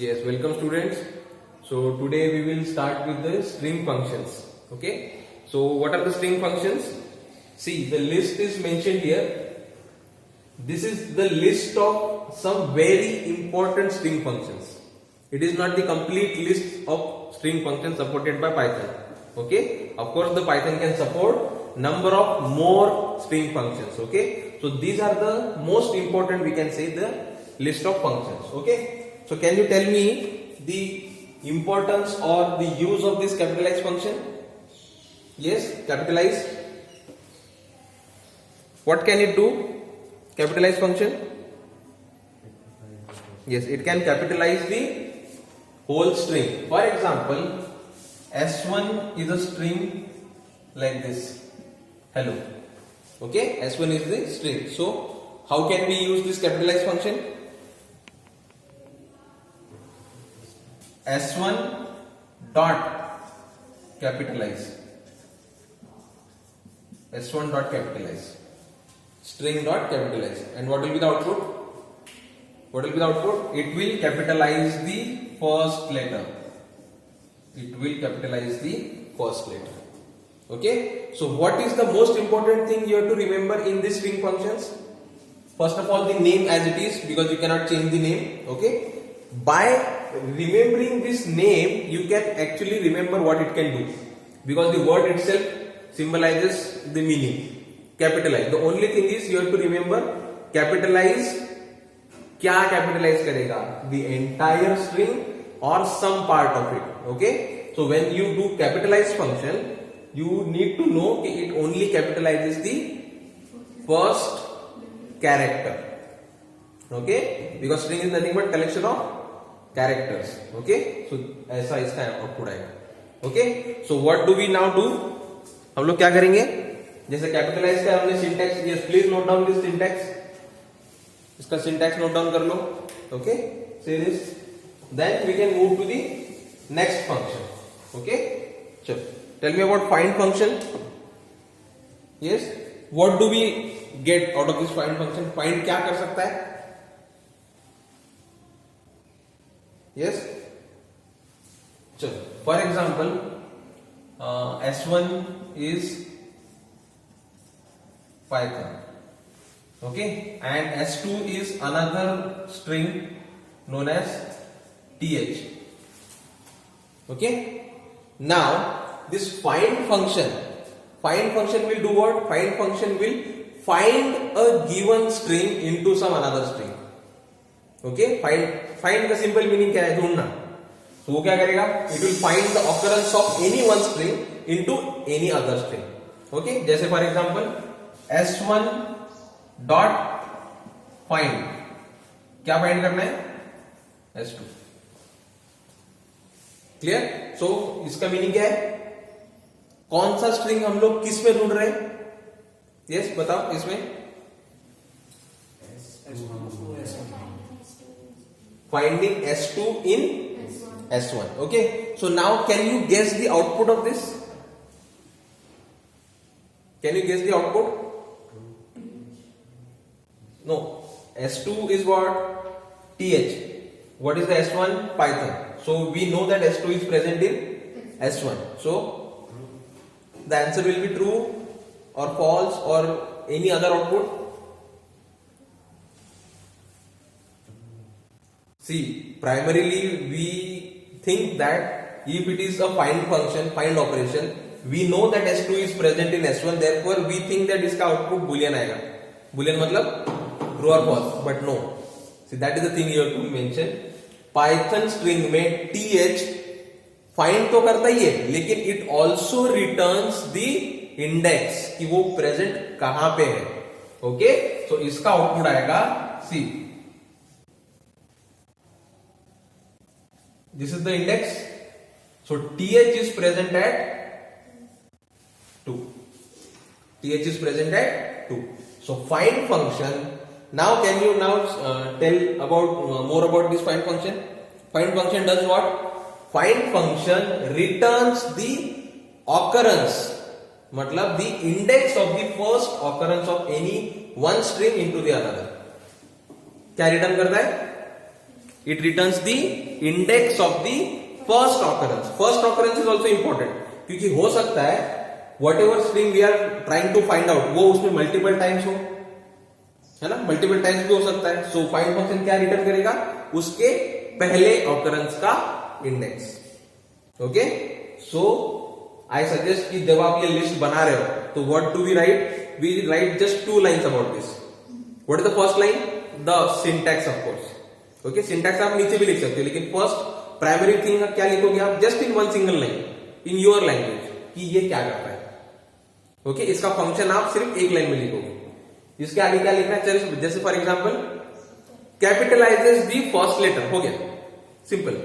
Yes, welcome students. So today we will start with the string functions. Okay. So what are the string functions? See, the list is mentioned here. This is the list of some very important string functions. It is not the complete list of string functions supported by Python. Okay. Of course, the Python can support number of more string functions. Okay. So these are the most important, we can say, the list of functions. Okay. So can you tell me the importance or the use of this capitalize function? Yes, capitalize. What can it do? Capitalize function? Yes, it can capitalize the whole string. For example, S1 is a string like this. Hello. Okay, S1 is the string. So how can we use this capitalize function? S1 dot capitalize. S1 dot capitalize. String dot capitalize. And what will be the output? What will be the output? It will capitalize the first letter. It will capitalize the first letter. Okay. So what is the most important thing you have to remember in these string functions? First of all, the name as it is, because you cannot change the name. Okay. By remembering this name, you can actually remember what it can do, because the word itself symbolizes the meaning. Capitalize. The only thing is you have to remember capitalize. क्या capitalize करेगा? The entire string or some part of it. Okay. So when you do capitalize function, you need to know that it only capitalizes the first character. Okay. Because string is nothing but collection of characters. Okay. So ऐसा इसका output आएगा. Okay. So what do we now do? हम लोग क्या करेंगे? जैसे capitalize का हमने syntax, yes please note down this syntax. इसका सिंटैक्स नोट डाउन कर लो. Okay, say this. Then we can move to the next function. Okay, चलो tell me about find function. Yes, what do we get out of this find function? Find क्या कर सकता है? Yes, चलो for example S1 is Python. Okay, and S2 is another string known as th. Okay, now this find function will do what? Find function will find a given string into some another string. Okay, find का simple meaning क्या है? ढूंढना. तो वो क्या करेगा? It will find the occurrence of any one string into any other string. Okay, जैसे for example S1 dot find, क्या find करना है? S2. क्लियर? सो इसका मीनिंग क्या है? कौन सा स्ट्रिंग हम लोग किस में ढूंढ रहे हैं? यस, बताओ इसमें. Finding S2 in S1. Okay, so now can you guess the output of this? Can you guess the output? No, S2 is what? th. What is the S1? Python. So we know that S2 is present in S1. So the answer will be true or false or any other output. See, primarily we think that if it is a find function, find operation, we know that S2 is present in S1, therefore we think that इसका output boolean आएगा. Boolean मतलब true or false, but no. See, that is the thing you have to mention. Python string में th find तो करता ही है, लेकिन it also returns the index कि वो present कहां पे है. Okay, so इसका output आएगा. See, this is the index. So th is present at 2. th is present at 2. So find function. Now can you now tell about more about this find function? Find function does what? Find function returns the occurrence, मतलब the index of the first occurrence of any one string into the another. क्या return करता है? It returns the index of the first occurrence. First occurrence is also important क्योंकि हो सकता है whatever string we are trying to find out वो उसमें multiple times हो, है ना, multiple times भी हो सकता है. So find function क्या रिटर्न करेगा? उसके पहले occurrence का index. Okay? So I suggest कि जब आप ये लिस्ट बना रहे हो तो what do we write? We write just 2 lines about this. What is the first line? The syntax of course. Okay, syntax आप नीचे भी लिख सकते हो लेकिन फर्स्ट प्राइमरी थिंग क्या लिखोगे आप? Just in one single line in your language कि ये क्या करता है. ओके, इसका फंक्शन आप सिर्फ एक लाइन में लिखोगे. इसके आगे क्या लिखना है? जैसे for example capitalizes the first letter, हो गया, सिंपल.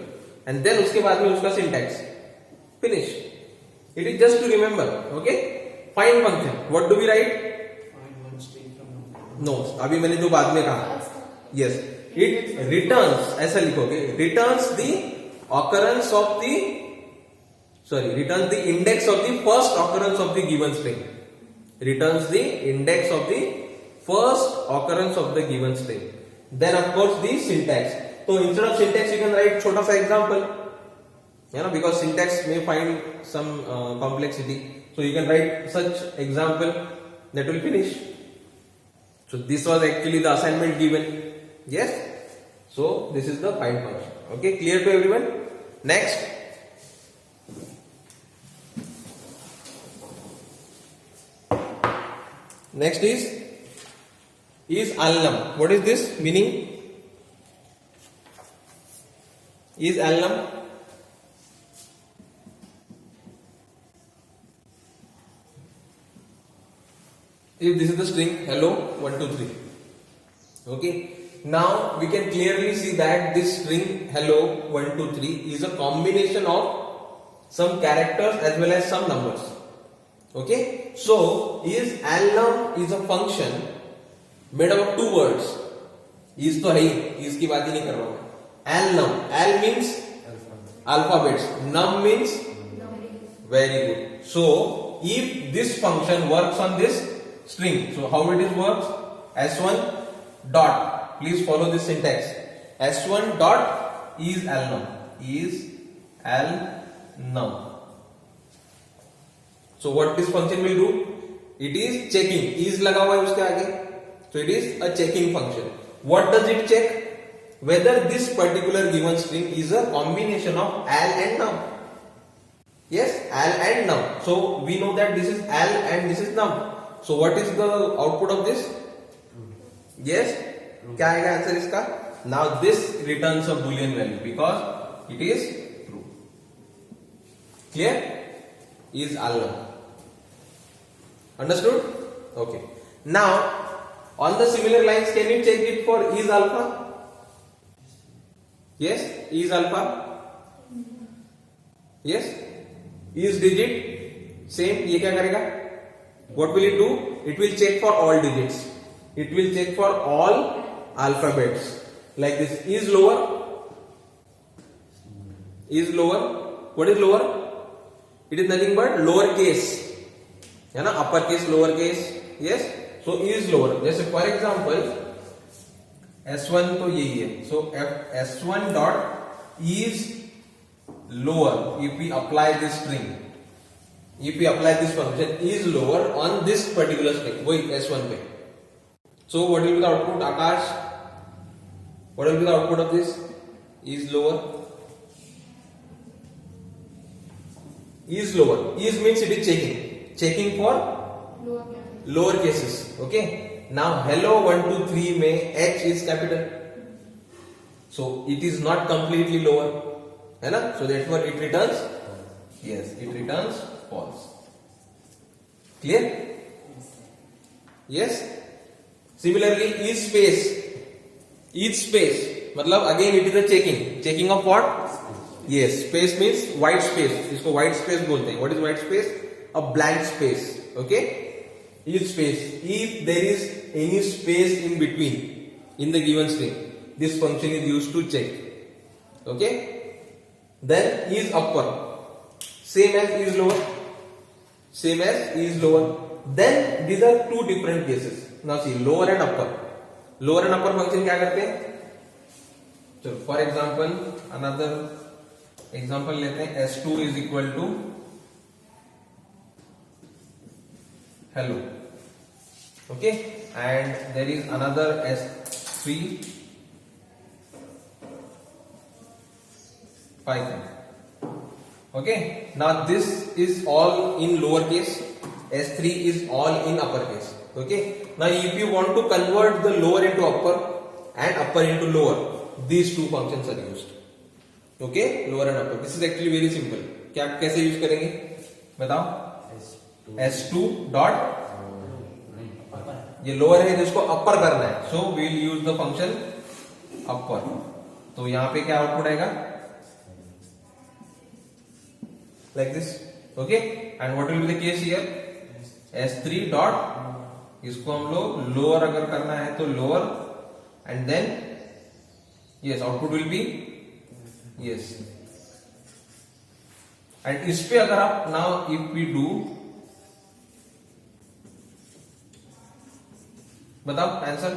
एंड देन उसके बाद में उसका syntax, finish. It is just to remember. Okay, find function, what do we write? No, अभी मैंने जो बाद में कहा, यस, इट रिटर्न्स, ऐसा लिखोगे, returns the occurrence of the, sorry, returns the index of the first occurrence of the given string. Returns the index of the first occurrence of the given string. Then of course the syntax. तो instead of syntax you can write छोटा सा example, है ना, because syntax may find some complexity, so you can write such example that will finish. So this was actually the assignment given. Yes, so this is the find function. Okay, clear to everyone? Next, next is alnum. What is this meaning? Is alnum? If this is the string hello 1 2 3, okay, now we can clearly see that this string hello 1 2 3 is a combination of some characters as well as some numbers. Okay, so is alnum is a function made up of 2 words. is तो है ही, is की बात ही नहीं कर रहा हूं. alnum, al means alphabets, num means very good. So if this function works on this string, so how it is works? S1 dot, please follow this syntax. S1 dot is alnum, is alnum. So what this function will do? It is checking. is लगा हुआ है उसके आगे, so it is a checking function. What does it check? Whether this particular given string is a combination of al and num. Yes, al and num. So we know that this is al and this is num. So what is the output of this? Yes, क्या आएगा answer इसका? Now this returns a boolean value because it is true. Clear? Is alnum. Understood? Okay. Now on the similar lines, can you check it for is alpha? Yes, is alpha. Yes, is digit. Same. ये क्या करेगा? What will it do? It will check for all digits. It will check for all alphabets. Like this. Is lower. Is lower. What is lower? It is nothing but lower case. है ना? Upper case, lower case. Yes. So is lower. जैसे for example, S1 तो यही है. So S1 dot is lower if we apply this string. If we apply this function, is lower on this particular string, वही S1 पे. So what will be the output, Akash? What will be the output of this? Is lower. Is lower. Is means it is checking for lower cases. Okay. Now hello 1 2 3 में H is capital. So it is not completely lower, है ना? So therefore it returns, yes, it returns false. Clear? Yes. Similarly, is space मतलब again it is a checking of what? Yes, space means white space. इसको white space बोलते हैं. What is white space? A blank space. Okay. Is space. If there is any space in between in the given string, this function is used to check. Okay. Then is upper, same as is lower. Same as is lower. Then these are two different cases. Now see, lower and upper. Lower and upper function क्या करते हैं? चलो for example another example लेते हैं S2 is equal to hello, okay, and there is another S3 Python. Okay, now this is all in lowercase, S3 is all in uppercase. Okay, now if you want to convert the lower into upper and upper into lower, these two functions are used. Okay, lower and upper. This is actually very simple. क्या कैसे use करेंगे बताओ? S2 dot, ये lower है जिसको upper करना है, so we will use the function upper. तो यहां पे क्या आउटपुट आएगा? Like this. Okay, and what will be the case here? S3 dot, इसको हम लोग लोअर अगर करना है तो lower, and then yes output will be yes. And इस पे अगर आप नाउ इफ वी डू, बताओ answer.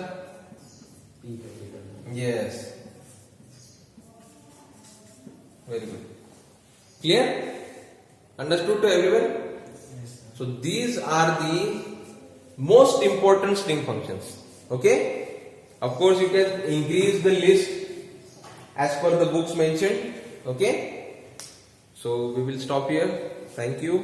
Yes, very good. Clear? Understood to everyone? So these are the most important string functions. Okay, of course you can increase the list as per the books mentioned. Okay, so we will stop here. Thank you.